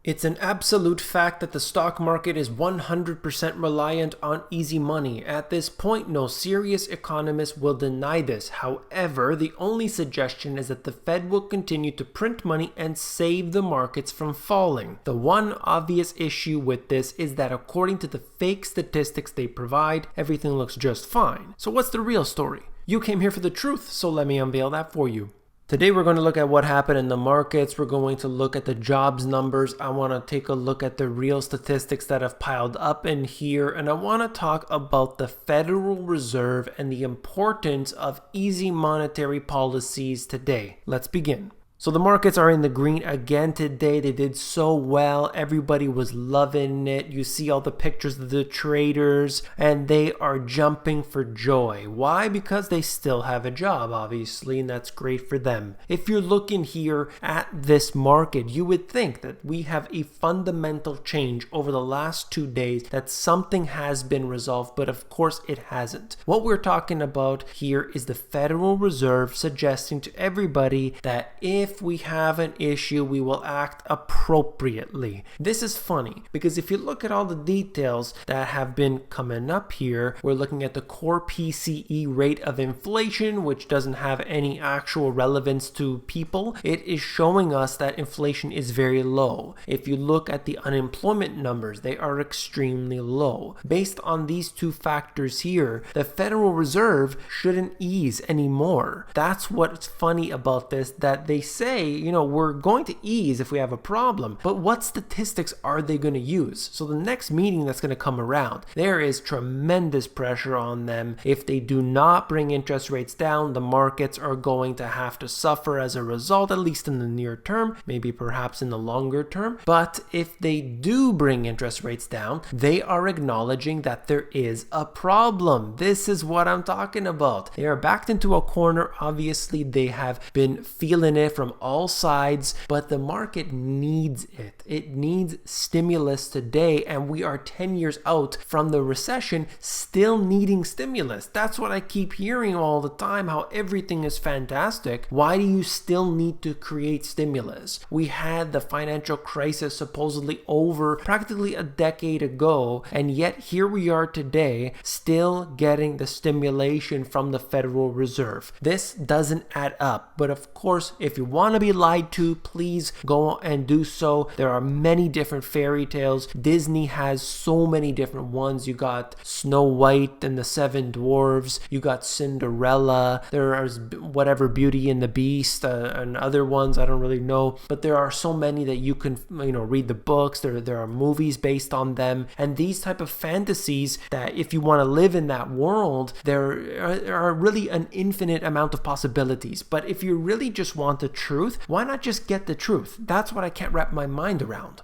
It's an absolute fact that the stock market is 100% reliant on easy money. At this point, no serious economist will deny this. However, the only suggestion is that the Fed will continue to print money and save the markets from falling. The one obvious issue with this is that according to the fake statistics they provide, everything looks just fine. So what's the real story? You came here for the truth, so let me unveil that for you. Today we're going to look at what happened in the markets. We're going to look at the jobs numbers. I want to take a look at the real statistics that have piled up in here. And I want to talk about the Federal Reserve and the importance of easy monetary policies today. Let's begin. So the markets are in the green again today. They did so well. Everybody was loving it. You see all the pictures of the traders and they are jumping for joy. Why? Because they still have a job, obviously, and that's great for them. If you're looking here at this market, you would think that we have a fundamental change over the last 2 days, that something has been resolved, but of course it hasn't. What we're talking about here is the Federal Reserve suggesting to everybody that if we have an issue, we will act appropriately. This is funny because if you look at all the details that have been coming up here, we're looking at the core PCE rate of inflation, which doesn't have any actual relevance to people. It is showing us that inflation is very low. If you look at the unemployment numbers, they are extremely low. Based on these two factors here, the Federal Reserve shouldn't ease anymore. That's what's funny about this, that they say, we're going to ease if we have a problem, but what statistics are they going to use? So the next meeting that's going to come around, there is tremendous pressure on them. If they do not bring interest rates down, the markets are going to have to suffer as a result, at least in the near term, maybe perhaps in the longer term. But if they do bring interest rates down, they are acknowledging that there is a problem. This is what I'm talking about. They are backed into a corner. Obviously, they have been feeling it from all sides, but the market needs it. It needs stimulus today, and we are 10 years out from the recession, still needing stimulus. That's what I keep hearing all the time, how everything is fantastic. Why do you still need to create stimulus? We had the financial crisis supposedly over practically a decade ago, and yet here we are today, still getting the stimulation from the Federal Reserve. This doesn't add up, but of course, if you want to be lied to, please go and do so. There are many different fairy tales. Disney has so many different ones. You got Snow White and the Seven Dwarves. You got Cinderella. There is whatever Beauty and the Beast and other ones. I don't really know, but there are so many that you can read the books. There are movies based on them, and these type of fantasies that if you want to live in that world, there are really an infinite amount of possibilities. But if you really just want the truth, why not just get the truth? That's what I can't wrap my mind around.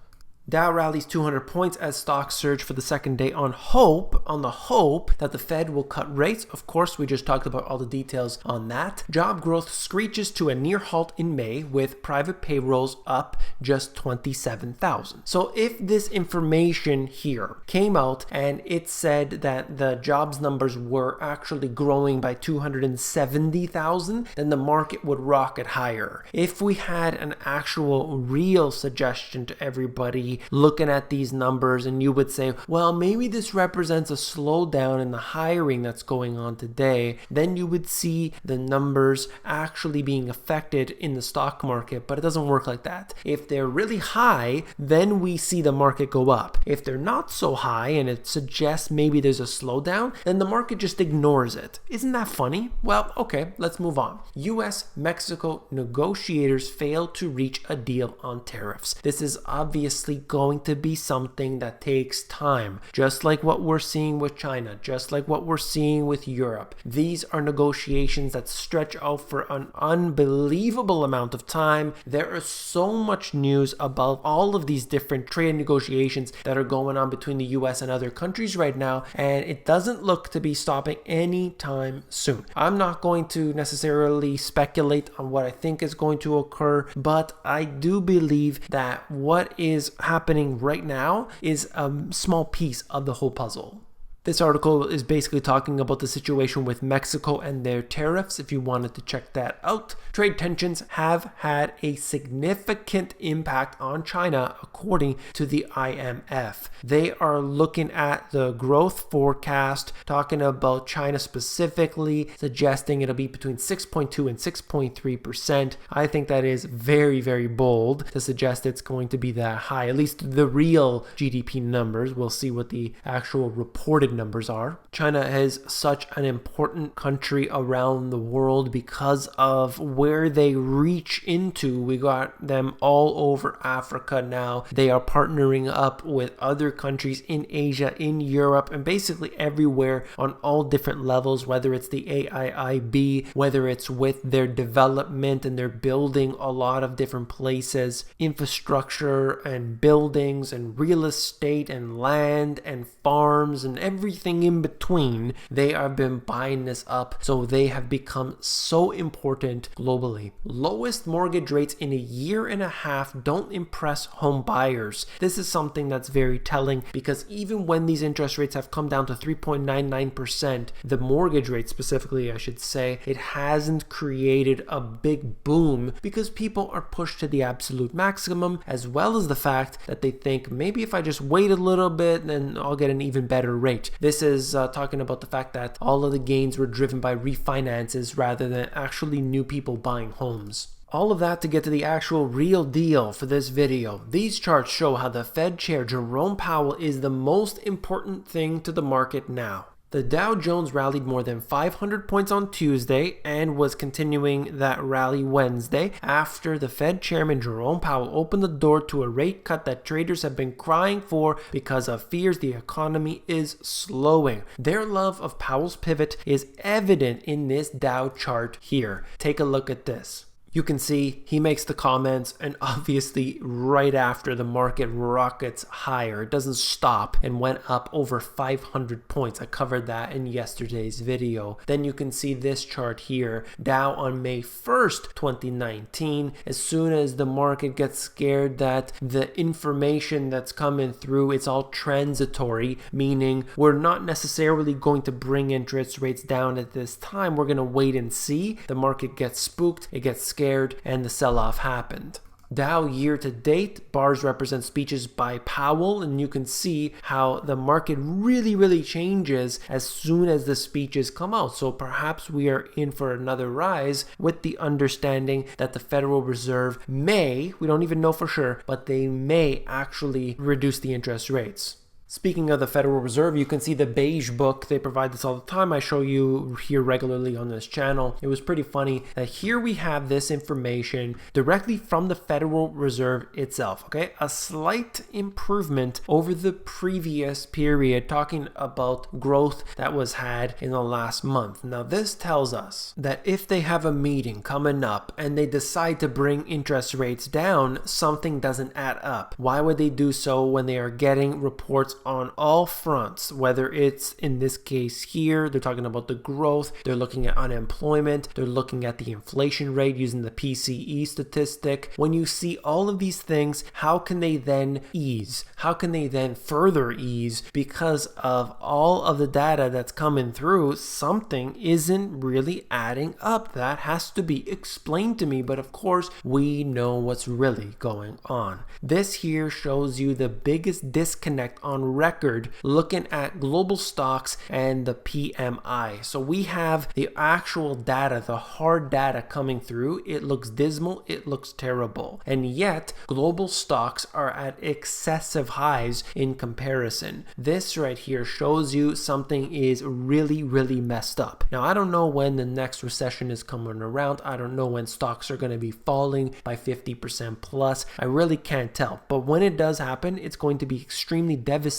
Dow rallies 200 points as stocks surge for the second day on the hope that the Fed will cut rates. Of course, we just talked about all the details on that. Job growth screeches to a near halt in May with private payrolls up just 27,000. So if this information here came out and it said that the jobs numbers were actually growing by 270,000, then the market would rocket higher. If we had an actual real suggestion to everybody looking at these numbers, and you would say, well, maybe this represents a slowdown in the hiring that's going on today, then you would see the numbers actually being affected in the stock market. But it doesn't work like that. If they're really high, then we see the market go up. If they're not so high and it suggests maybe there's a slowdown, then the market just ignores it. Isn't that funny? Well, okay, let's move on. US-Mexico negotiators failed to reach a deal on tariffs. This is obviously going to be something that takes time, just like what we're seeing with China, just like what we're seeing with Europe. These are negotiations that stretch out for an unbelievable amount of time. There is so much news about all of these different trade negotiations that are going on between the US and other countries right now, and it doesn't look to be stopping anytime soon. I'm not going to necessarily speculate on what I think is going to occur, but I do believe that what is happening right now is a small piece of the whole puzzle. This article is basically talking about the situation with Mexico and their tariffs. If you wanted to check that out, trade tensions have had a significant impact on China, according to the IMF. They are looking at the growth forecast, talking about China specifically, suggesting it'll be between 6.2 and 6.3%. I think that is very, very bold to suggest it's going to be that high, at least the real GDP numbers. We'll see what the actual reported numbers are. China is such an important country around the world because of where they reach into. We got them all over Africa now. They are partnering up with other countries in Asia, in Europe, and basically everywhere on all different levels, whether it's the AIIB, whether it's with their development, and they're building a lot of different places, infrastructure and buildings and real estate and land and farms and everything in between. They have been buying this up, so they have become so important globally. Lowest mortgage rates in a year and a half don't impress home buyers. This is something that's very telling, because even when these interest rates have come down to 3.99%, the mortgage rate specifically, I should say, it hasn't created a big boom because people are pushed to the absolute maximum, as well as the fact that they think maybe if I just wait a little bit, then I'll get an even better rate. This is talking about the fact that all of the gains were driven by refinances rather than actually new people buying homes. All of that to get to the actual real deal for this video. These charts show how the Fed Chair Jerome Powell is the most important thing to the market now. The Dow Jones rallied more than 500 points on Tuesday and was continuing that rally Wednesday after the Fed Chairman Jerome Powell opened the door to a rate cut that traders have been crying for because of fears the economy is slowing. Their love of Powell's pivot is evident in this Dow chart here. Take a look at this. You can see he makes the comments, and obviously right after the market rockets higher. It doesn't stop and went up over 500 points. I covered that in yesterday's video. Then you can see this chart here. Dow on May 1st, 2019. As soon as the market gets scared that the information that's coming through, it's all transitory, meaning we're not necessarily going to bring interest rates down at this time. We're going to wait and see. The market gets spooked. It gets scared. And the sell-off happened. Dow year to date, bars represent speeches by Powell, and you can see how the market really changes as soon as the speeches come out. So perhaps we are in for another rise, with the understanding that the Federal Reserve may, we don't even know for sure, but they may actually reduce the interest rates. Speaking of the Federal Reserve, you can see the beige book. They provide this all the time. I show you here regularly on this channel. It was pretty funny that here we have this information directly from the Federal Reserve itself, okay? A slight improvement over the previous period, talking about growth that was had in the last month. Now, this tells us that if they have a meeting coming up and they decide to bring interest rates down, something doesn't add up. Why would they do so when they are getting reports on all fronts, whether it's in this case here, they're talking about the growth, they're looking at unemployment, they're looking at the inflation rate using the PCE statistic. When you see all of these things, how can they then ease? How can they then further ease? Because of all of the data that's coming through, something isn't really adding up. That has to be explained to me, but of course, we know what's really going on. This here shows you the biggest disconnect on record looking at global stocks and the PMI. So we have the actual data, the hard data coming through. It looks dismal, it looks terrible. And yet global stocks are at excessive highs in comparison. This right here shows you something is really messed up. Now, I don't know when the next recession is coming around. I don't know when stocks are going to be falling by 50% plus. I really can't tell. But when it does happen, it's going to be extremely devastating,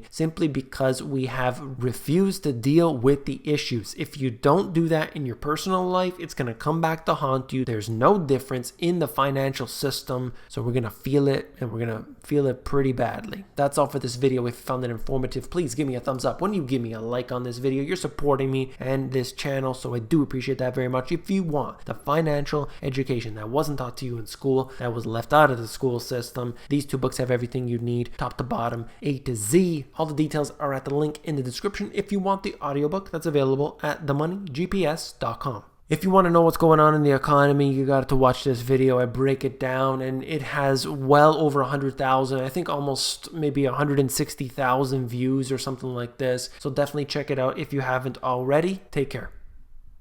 simply because we have refused to deal with the issues. If you don't do that in your personal life, it's going to come back to haunt you. There's no difference in the financial system, so we're going to feel it, and we're going to feel it pretty badly. That's all for this video. If you found it informative, please give me a thumbs up. When you give me a like on this video, you're supporting me and this channel, so I do appreciate that very much. If you want the financial education that wasn't taught to you in school, that was left out of the school system, these two books have everything you need, top to bottom, A to Z. Z. All the details are at the link in the description if you want the audiobook that's available at themoneygps.com. If you want to know what's going on in the economy, you got to watch this video. I break it down, and it has well over 100,000, I think almost maybe 160,000 views or something like this. So definitely check it out if you haven't already. Take care.